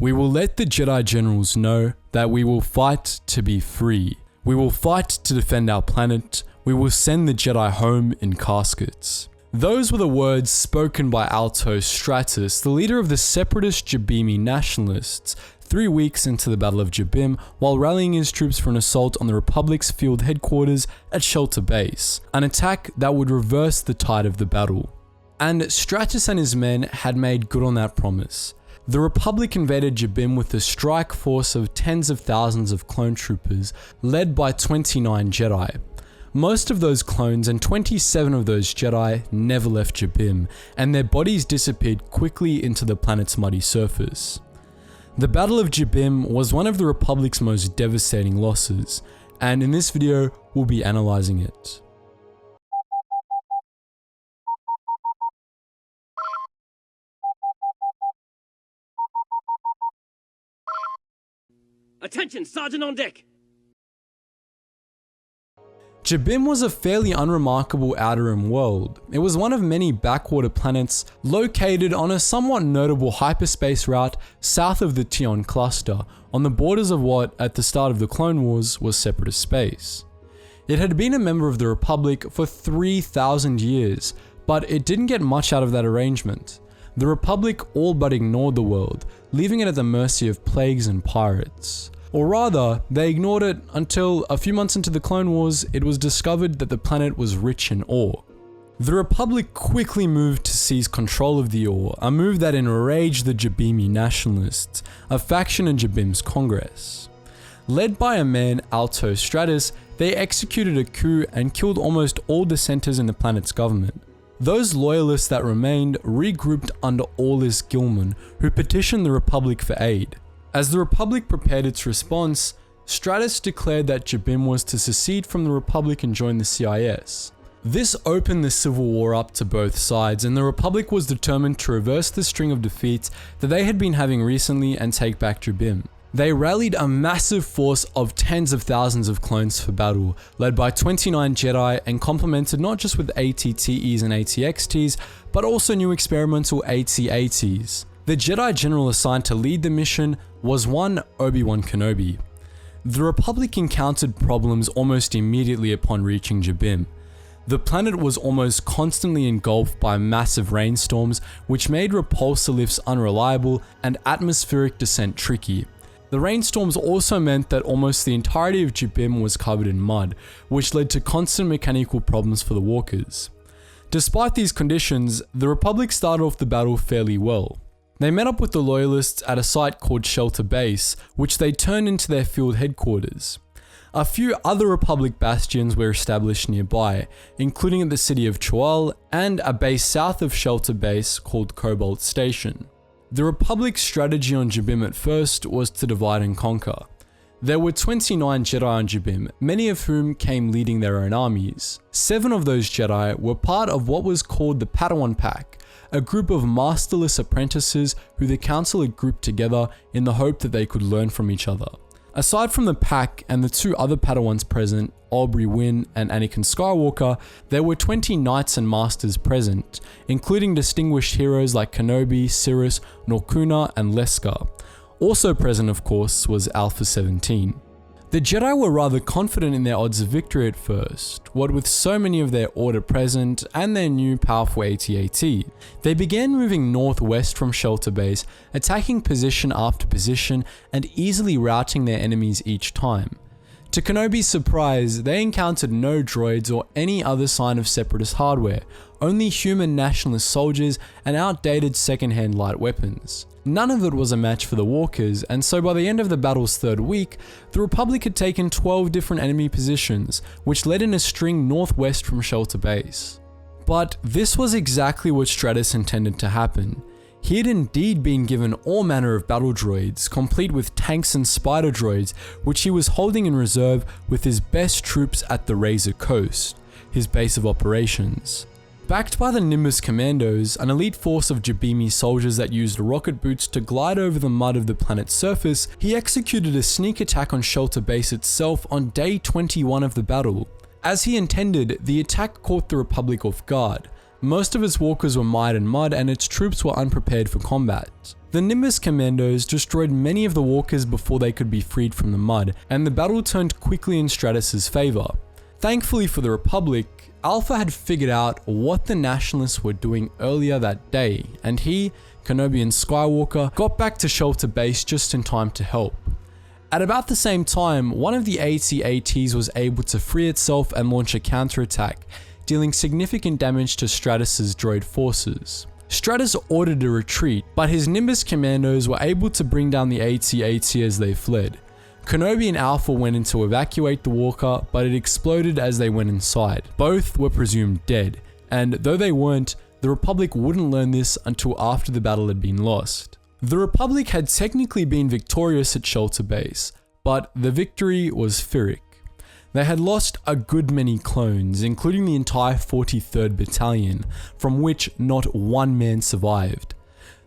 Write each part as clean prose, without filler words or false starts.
We will let the Jedi generals know that we will fight to be free. We will fight to defend our planet. We will send the Jedi home in caskets. Those were the words spoken by Alto Stratus, the leader of the separatist Jabiim nationalists, 3 weeks into the Battle of Jabiim, while rallying his troops for an assault on the Republic's field headquarters at Shelter Base, an attack that would reverse the tide of the battle. And Stratus and his men had made good on that promise. The Republic invaded Jabiim with a strike force of tens of thousands of clone troopers, led by 29 Jedi. Most of those clones and 27 of those Jedi never left Jabiim, and their bodies disappeared quickly into the planet's muddy surface. The Battle of Jabiim was one of the Republic's most devastating losses, and in this video, we'll be analysing it. Attention, Sergeant on deck! Jabiim was a fairly unremarkable outer rim world. It was one of many backwater planets located on a somewhat notable hyperspace route south of the Tion cluster, on the borders of what, at the start of the Clone Wars, was separatist space. It had been a member of the Republic for 3,000 years, but it didn't get much out of that arrangement. The Republic all but ignored the world, leaving it at the mercy of plagues and pirates. Or rather, they ignored it until a few months into the Clone Wars, it was discovered that the planet was rich in ore. The Republic quickly moved to seize control of the ore, a move that enraged the Jabiim nationalists, a faction in Jabiim's Congress. Led by a man, Alto Stratus, they executed a coup and killed almost all dissenters in the planet's government. Those loyalists that remained regrouped under Orlis Gilman, who petitioned the Republic for aid. As the Republic prepared its response, Stratus declared that Jabiim was to secede from the Republic and join the CIS. This opened the civil war up to both sides, and the Republic was determined to reverse the string of defeats that they had been having recently and take back Jabiim. They rallied a massive force of tens of thousands of clones for battle, led by 29 Jedi and complemented not just with ATTEs and ATXTs, but also new experimental AT-ATs. The Jedi General assigned to lead the mission was one Obi-Wan Kenobi. The Republic encountered problems almost immediately upon reaching Jabiim. The planet was almost constantly engulfed by massive rainstorms, which made repulsor lifts unreliable and atmospheric descent tricky. The rainstorms also meant that almost the entirety of Jabiim was covered in mud, which led to constant mechanical problems for the walkers. Despite these conditions, the Republic started off the battle fairly well. They met up with the Loyalists at a site called Shelter Base, which they turned into their field headquarters. A few other Republic bastions were established nearby, including at the city of Choal and a base south of Shelter Base called Cobalt Station. The Republic's strategy on Jabiim at first was to divide and conquer. There were 29 Jedi on Jabiim, many of whom came leading their own armies. 7 of those Jedi were part of what was called the Padawan Pack, a group of masterless apprentices who the Council had grouped together in the hope that they could learn from each other. Aside from the pack and the 2 other Padawans present, Aubrey Wynn and Anakin Skywalker, there were 20 Knights and Masters present, including distinguished heroes like Kenobi, Cirrus, Norkuna, and Leska. Also present, of course, was Alpha 17. The Jedi were rather confident in their odds of victory at first, what with so many of their order present and their new powerful AT-AT. They began moving northwest from Shelter Base, attacking position after position and easily routing their enemies each time. To Kenobi's surprise, they encountered no droids or any other sign of separatist hardware, only human nationalist soldiers and outdated second-hand light weapons. None of it was a match for the walkers, and so by the end of the battle's 3rd week, the Republic had taken 12 different enemy positions, which led in a string northwest from Shelter Base. But this was exactly what Stratus intended to happen. He had indeed been given all manner of battle droids, complete with tanks and spider droids, which he was holding in reserve with his best troops at the Razor Coast, his base of operations. Backed by the Nimbus Commandos, an elite force of Jabiim soldiers that used rocket boots to glide over the mud of the planet's surface, he executed a sneak attack on Shelter Base itself on day 21 of the battle. As he intended, the attack caught the Republic off guard. Most of its walkers were mired in mud and its troops were unprepared for combat. The Nimbus commandos destroyed many of the walkers before they could be freed from the mud, and the battle turned quickly in Stratus's favor. Thankfully for the Republic, Alpha had figured out what the Nationalists were doing earlier that day, and he, Kenobi and Skywalker, got back to Shelter Base just in time to help. At about the same time, one of the AT-ATs was able to free itself and launch a counterattack, dealing significant damage to Stratus's droid forces. Stratus ordered a retreat, but his Nimbus commandos were able to bring down the AT-AT as they fled. Kenobi and Alpha went in to evacuate the walker, but it exploded as they went inside. Both were presumed dead, and though they weren't, the Republic wouldn't learn this until after the battle had been lost. The Republic had technically been victorious at Shelter Base, but the victory was Pyrrhic. They had lost a good many clones, including the entire 43rd Battalion, from which not one man survived.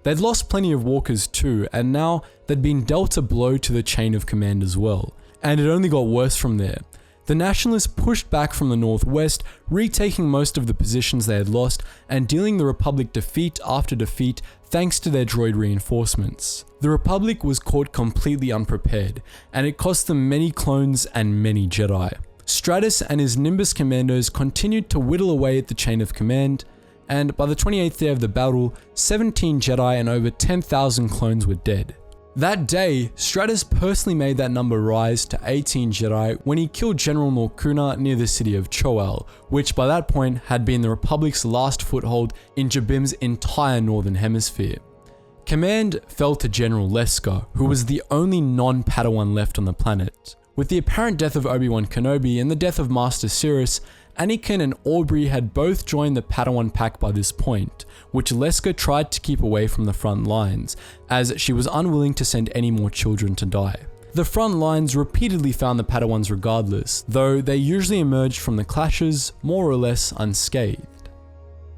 They'd lost plenty of walkers too, and now they'd been dealt a blow to the chain of command as well, and it only got worse from there. The Nationalists pushed back from the northwest, retaking most of the positions they had lost and dealing the Republic defeat after defeat thanks to their droid reinforcements. The Republic was caught completely unprepared, and it cost them many clones and many Jedi. Stratus and his Nimbus commandos continued to whittle away at the chain of command, and by the 28th day of the battle, 17 Jedi and over 10,000 clones were dead. That day, Stratus personally made that number rise to 18 Jedi when he killed General Norkuna near the city of Choel, which by that point had been the Republic's last foothold in Jabiim's entire northern hemisphere. Command fell to General Leska, who was the only non-Padawan left on the planet. With the apparent death of Obi-Wan Kenobi and the death of Master Sirrus, Anakin and Aubrey had both joined the Padawan pack by this point, which Leska tried to keep away from the front lines, as she was unwilling to send any more children to die. The front lines repeatedly found the Padawans regardless, though they usually emerged from the clashes more or less unscathed.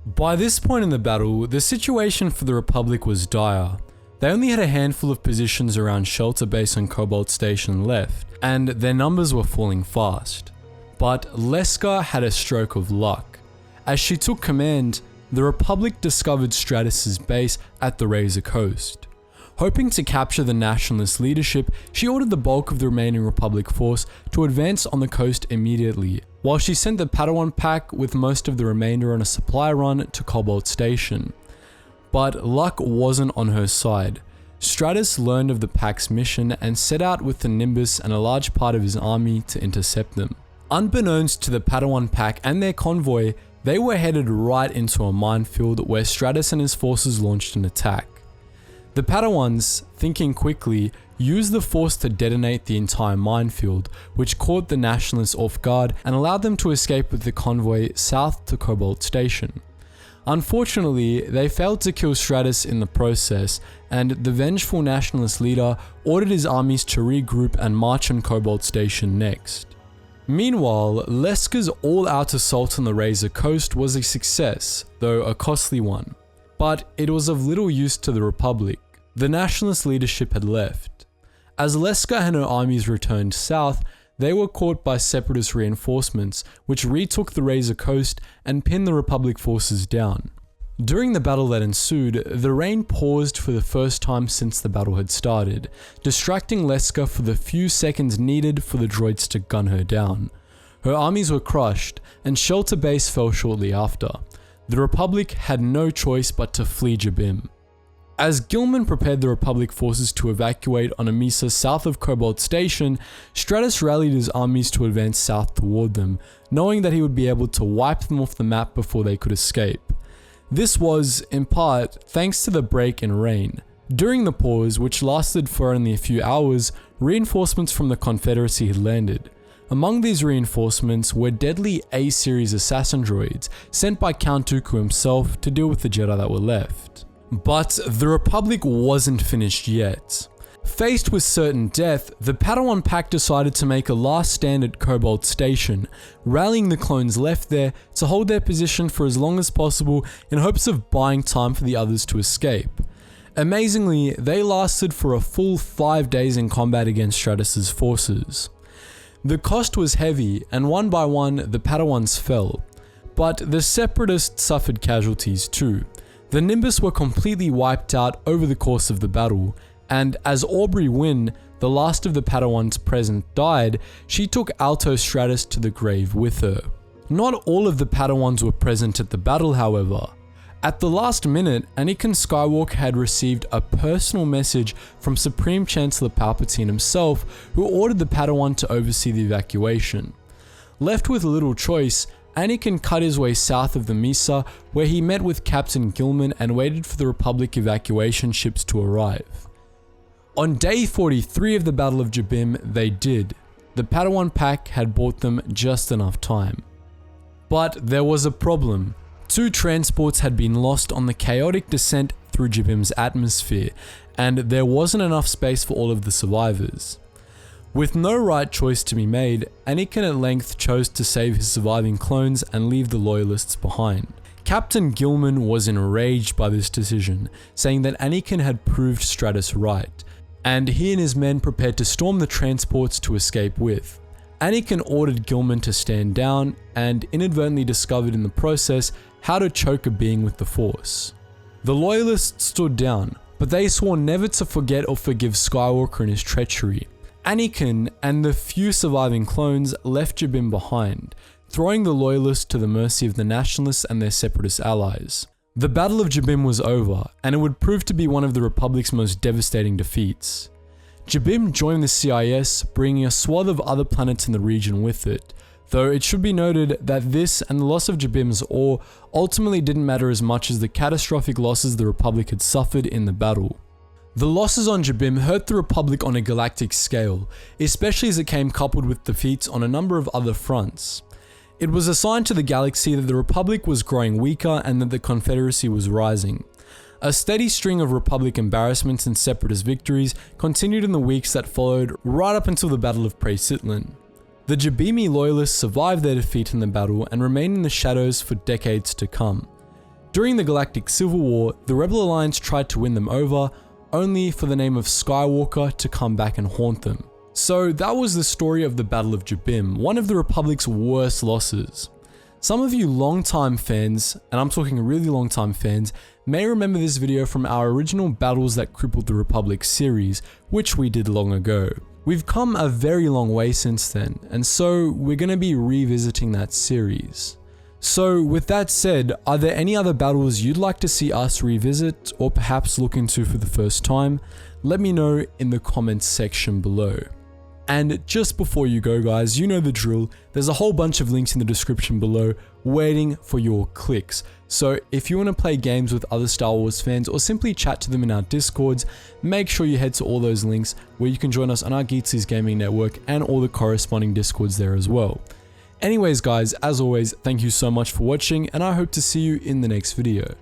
By this point in the battle, the situation for the Republic was dire. They only had a handful of positions around Shelter Base and Cobalt Station left, and their numbers were falling fast. But Leska had a stroke of luck. As she took command, the Republic discovered Stratus's base at the Razor Coast. Hoping to capture the Nationalist leadership, she ordered the bulk of the remaining Republic force to advance on the coast immediately, while she sent the Padawan pack with most of the remainder on a supply run to Cobalt Station. But luck wasn't on her side. Stratus learned of the pack's mission and set out with the Nimbus and a large part of his army to intercept them. Unbeknownst to the Padawan pack and their convoy, they were headed right into a minefield where Stratus and his forces launched an attack. The Padawans, thinking quickly, used the force to detonate the entire minefield, which caught the Nationalists off guard and allowed them to escape with the convoy south to Cobalt Station. Unfortunately, they failed to kill Stratus in the process, and the vengeful Nationalist leader ordered his armies to regroup and march on Cobalt Station next. Meanwhile, Leska's all-out assault on the Razor Coast was a success, though a costly one. But it was of little use to the Republic. The Nationalist leadership had left. As Leska and her armies returned south, they were caught by Separatist reinforcements, which retook the Razor Coast and pinned the Republic forces down. During the battle that ensued, the rain paused for the first time since the battle had started, distracting Leska for the few seconds needed for the droids to gun her down. Her armies were crushed, and Shelter Base fell shortly after. The Republic had no choice but to flee Jabiim. As Gilman prepared the Republic forces to evacuate on a mesa south of Cobalt Station, Stratus rallied his armies to advance south toward them, knowing that he would be able to wipe them off the map before they could escape. This was, in part, thanks to the break in rain. During the pause, which lasted for only a few hours, reinforcements from the Confederacy had landed. Among these reinforcements were deadly A-series assassin droids, sent by Count Dooku himself to deal with the Jedi that were left. But the Republic wasn't finished yet. Faced with certain death, the Padawan pack decided to make a last stand at Cobalt Station, rallying the clones left there to hold their position for as long as possible in hopes of buying time for the others to escape. Amazingly, they lasted for a full 5 days in combat against Stratus's forces. The cost was heavy, and one by one, the Padawans fell. But the Separatists suffered casualties too. The Nimbus were completely wiped out over the course of the battle, and as Aubrey Wynn, the last of the Padawans present, died, she took Alto Stratus to the grave with her. Not all of the Padawans were present at the battle, however. At the last minute, Anakin Skywalker had received a personal message from Supreme Chancellor Palpatine himself, who ordered the Padawan to oversee the evacuation. Left with little choice, Anakin cut his way south of the Mesa, where he met with Captain Gilman and waited for the Republic evacuation ships to arrive. On day 43 of the Battle of Jabiim, they did. The Padawan pack had bought them just enough time. But there was a problem. 2 transports had been lost on the chaotic descent through Jabiim's atmosphere, and there wasn't enough space for all of the survivors. With no right choice to be made, Anakin at length chose to save his surviving clones and leave the loyalists behind. Captain Gilman was enraged by this decision, saying that Anakin had proved Stratus right, and he and his men prepared to storm the transports to escape with. Anakin ordered Gilman to stand down, and inadvertently discovered in the process how to choke a being with the Force. The loyalists stood down, but they swore never to forget or forgive Skywalker and his treachery. Anakin and the few surviving clones left Jabiim behind, throwing the loyalists to the mercy of the nationalists and their separatist allies. The Battle of Jabiim was over, and it would prove to be one of the Republic's most devastating defeats. Jabiim joined the CIS, bringing a swath of other planets in the region with it, though it should be noted that this and the loss of Jabiim's ore ultimately didn't matter as much as the catastrophic losses the Republic had suffered in the battle. The losses on Jabiim hurt the Republic on a galactic scale, especially as it came coupled with defeats on a number of other fronts. It was a sign to the galaxy that the Republic was growing weaker and that the Confederacy was rising. A steady string of Republic embarrassments and separatist victories continued in the weeks that followed, right up until the Battle of Pre-Sitlin. The Jabiimi loyalists survived their defeat in the battle and remained in the shadows for decades to come. During the Galactic Civil War, the Rebel Alliance tried to win them over, only for the name of Skywalker to come back and haunt them. So that was the story of the Battle of Jabiim, one of the Republic's worst losses. Some of you long-time fans, and I'm talking really long-time fans, may remember this video from our original Battles That Crippled the Republic series, which we did long ago. We've come a very long way since then, and so we're going to be revisiting that series. So with that said, are there any other battles you'd like to see us revisit or perhaps look into for the first time? Let me know in the comments section below. And just before you go guys, you know the drill, there's a whole bunch of links in the description below waiting for your clicks. So if you want to play games with other Star Wars fans or simply chat to them in our Discords, make sure you head to all those links where you can join us on our Geetsly's gaming network and all the corresponding Discords there as well. Anyways guys, as always, thank you so much for watching and I hope to see you in the next video.